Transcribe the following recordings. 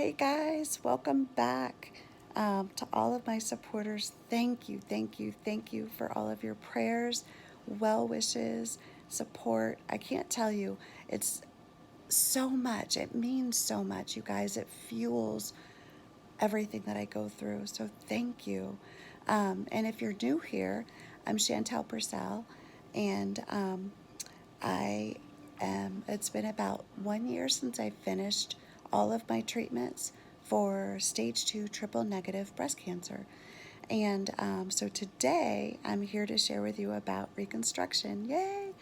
Hey guys, welcome back to all of my supporters. Thank you, thank you, thank you for all of your prayers, well wishes, support. I can't tell you, it's so much. It means so much, you guys. It fuels everything that I go through. So thank you. And if you're new here, I'm Chantel Purcell, and it's been about 1 year since I finished all of my treatments for stage 2 triple negative breast cancer. And so today I'm here to share with you about Reconstruction. Yay!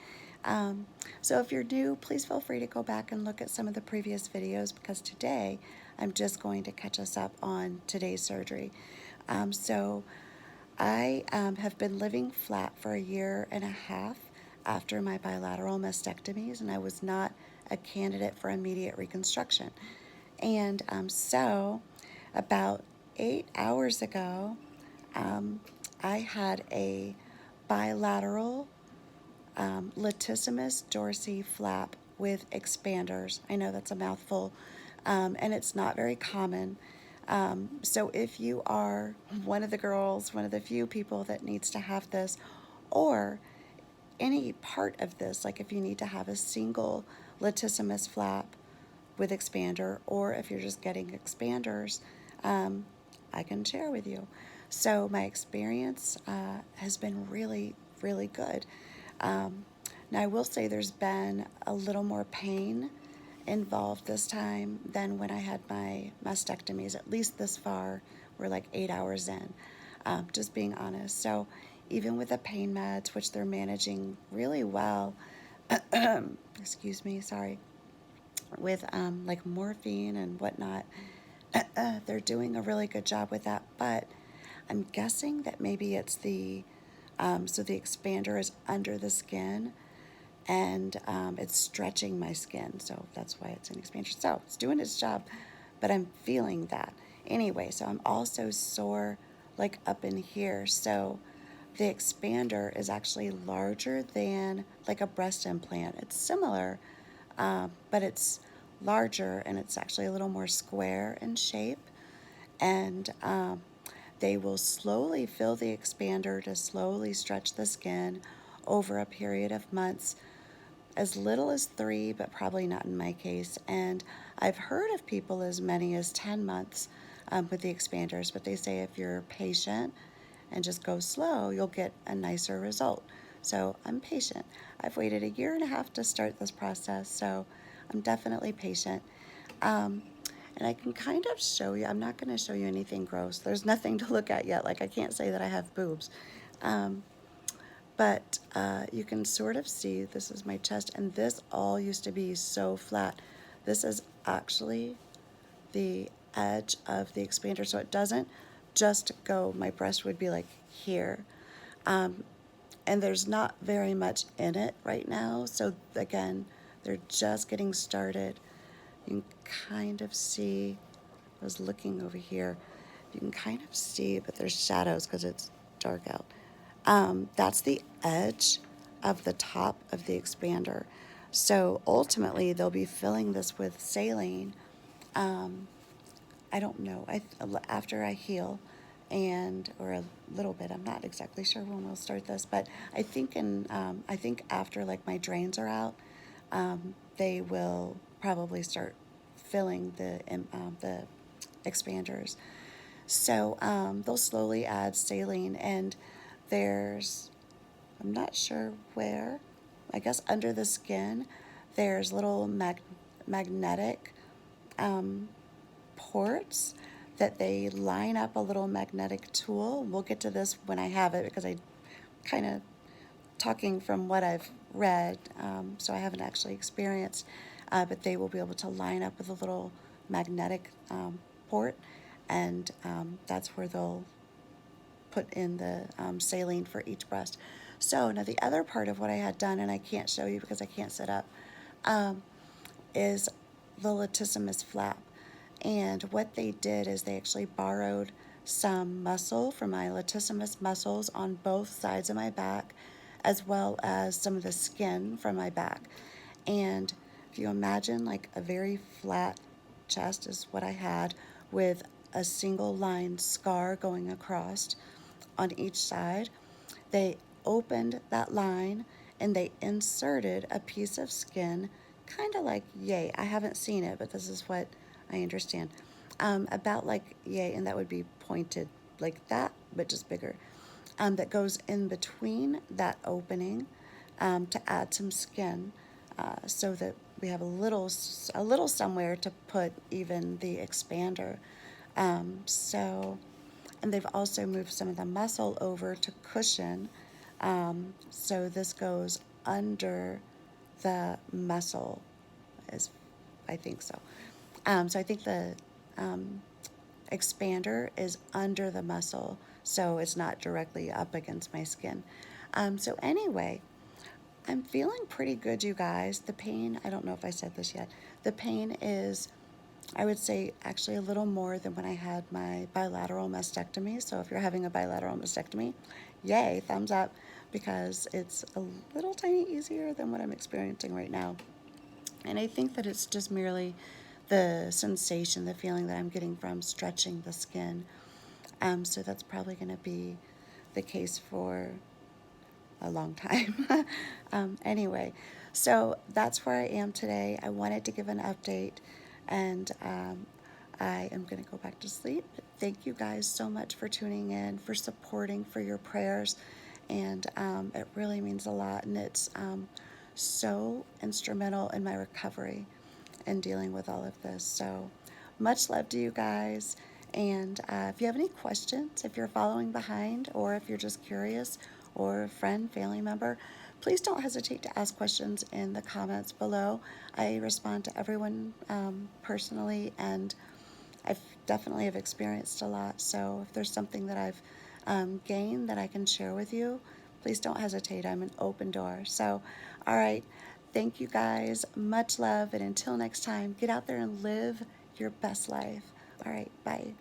Um, so if you're new, please feel free to go back and look at some of the previous videos because today I'm just going to catch us up on today's surgery. So I have been living flat for 1.5 years after my bilateral mastectomies, and I was not a candidate for immediate reconstruction. And so, about 8 hours ago, I had a bilateral Latissimus dorsi flap with expanders. I know that's a mouthful, and it's not very common. So if you are one of the girls, one of the few people that needs to have this, or any part of this, like if you need to have a single latissimus flap with expander, or if you're just getting expanders, I can share with you. So my experience has been really, really good. Now I will say there's been a little more pain involved this time than when I had my mastectomies, at least this far. We're like 8 hours in, just being honest. So even with the pain meds, which they're managing really well, excuse me, sorry, with like morphine and whatnot, they're doing a really good job with that. But I'm guessing that maybe it's so the expander is under the skin and it's stretching my skin, so that's why it's an expansion. So it's doing its job, but I'm feeling that anyway. So I'm also sore like up in here. So the expander is actually larger than like a breast implant. It's similar, but it's larger and it's actually a little more square in shape. And they will slowly fill the expander to slowly stretch the skin over a period of months, as little as 3, but probably not in my case. And I've heard of people as many as 10 months with the expanders, but they say if you're patient and just go slow, you'll get a nicer result. So I'm patient. I've waited 1.5 years to start this process, so I'm definitely patient. And I can kind of show you, I'm not going to show you anything gross. There's nothing to look at yet. Like, I can't say that I have boobs. But you can sort of see this is my chest, and this all used to be so flat. This is actually the edge of the expander, so it doesn't just go, my breast would be like here. And there's not very much in it right now, so again, they're just getting started. You can kind of see, I was looking over here, you can kind of see, but there's shadows because it's dark out. That's the edge of the top of the expander. So ultimately, they'll be filling this with saline. I don't know. After I heal, and or a little bit. I'm not exactly sure when we'll start this, but I think after like my drains are out, they will probably start filling the expanders. So they'll slowly add saline, and there's, I'm not sure where, I guess under the skin, there's little magnetic ports that they line up a little magnetic tool. We'll get to this when I have it because I kind of talking from what I've read, so I haven't actually experienced, but they will be able to line up with a little magnetic port, and that's where they'll put in the saline for each breast. So now the other part of what I had done, and I can't show you because I can't sit up, is the latissimus flap. And what they did is they actually borrowed some muscle from my latissimus muscles on both sides of my back, as well as some of the skin from my back. And if you imagine like a very flat chest is what I had, with a single line scar going across on each side. They opened that line and they inserted a piece of skin, kind of like yay. I haven't seen it, but this is what I understand. About like yay, and that would be pointed like that, but just bigger. That goes in between that opening to add some skin, so that we have a little somewhere to put even the expander. So, and they've also moved some of the muscle over to cushion. So this goes under the muscle, is I think so. So I think the expander is under the muscle, so it's not directly up against my skin. So anyway, I'm feeling pretty good, you guys. The pain, I don't know if I said this yet, the pain is, I would say, actually a little more than when I had my bilateral mastectomy. So if you're having a bilateral mastectomy, yay, thumbs up, because it's a little tiny easier than what I'm experiencing right now. And I think that it's just merely the sensation, the feeling that I'm getting from stretching the skin. So that's probably going to be the case for a long time. Anyway, so that's where I am today. I wanted to give an update, and I am going to go back to sleep. But thank you guys so much for tuning in, for supporting, for your prayers, and it really means a lot, and it's so instrumental in my recovery and dealing with all of this. So much love to you guys. And if you have any questions, if you're following behind, or if you're just curious, or a friend, family member, please don't hesitate to ask questions in the comments below. I respond to everyone personally, and I've definitely have experienced a lot. So if there's something that I've gained that I can share with you, please don't hesitate. I'm an open door. So, all right. Thank you guys. Much love. And until next time, get out there and live your best life. All right. Bye.